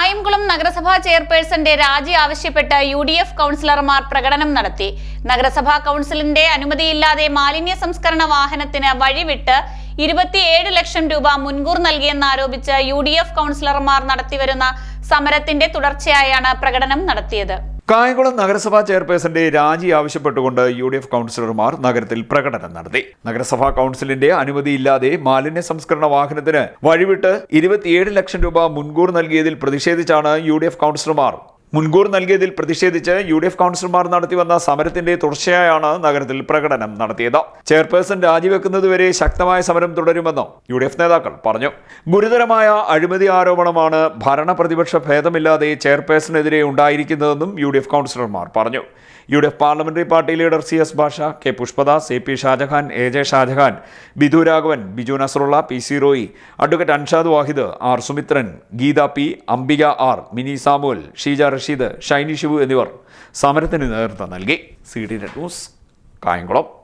കായംകുളം നഗരസഭാ ചെയർപേഴ്സന്റെ രാജി ആവശ്യപ്പെട്ട് UDF കൗൺസിലർമാർ പ്രകടനം നടത്തി. നഗരസഭാ കൗൺസിലിന്റെ അനുമതിയില്ലാതെ മാലിന്യ സംസ്കരണ വാഹനത്തിന് വഴിവിട്ട് 27 ലക്ഷം രൂപ മുൻകൂർ നൽകിയെന്നാരോപിച്ച് UDF കൗൺസിലർമാർ നടത്തിവരുന്ന സമരത്തിന്റെ തുടർച്ചയായാണ് പ്രകടനം നടത്തിയത്. കായംകുളം നഗരസഭാ ചെയർപേഴ്സന്റെ രാജി ആവശ്യപ്പെട്ടുകൊണ്ട് UDF കൗൺസിലർമാർ നഗരത്തിൽ പ്രകടനം നടത്തി. നഗരസഭാ കൗൺസിലിന്റെ അനുമതിയില്ലാതെ മാലിന്യ സംസ്കരണ വാഹനത്തിന് വഴിവിട്ട് 27 ലക്ഷം രൂപ മുൻകൂർ നൽകിയതിൽ പ്രതിഷേധിച്ചാണ് UDF കൗൺസിലർമാർ നടത്തിവന്ന സമരത്തിന്റെ തുടർച്ചയായാണ് നഗരത്തിൽ പ്രകടനം നടത്തിയത്. ചെയർപേഴ്സൺ രാജിവെക്കുന്നതുവരെ ശക്തമായ സമരം തുടരുമെന്ന് UDF നേതാക്കൾ പറഞ്ഞു. ഗുരുതരമായ അഴിമതി ആരോപണമാണ് ഭരണപ്രതിപക്ഷ ഭേദമില്ലാതെ ചെയർപേഴ്സണെതിരെ ഉണ്ടായിരിക്കുന്നതെന്നും UDF കൗൺസിലർമാർ പറഞ്ഞു. UDF parliamentary party leader CS Basha, K Pushpadas, AP Shajahan, AJ Shajahan, Bidhu Raghavan, Biju Nasarulla, PC Roy, advocate Anshad Wahid, R Sumithran, Geetha P, Ambika R, Mini Samuel, Sheeja Rasheed, Shiny Shibu എന്നിവർ സമരത്തിന് നേതൃത്വം നൽകി. CD news, Kayamkulam.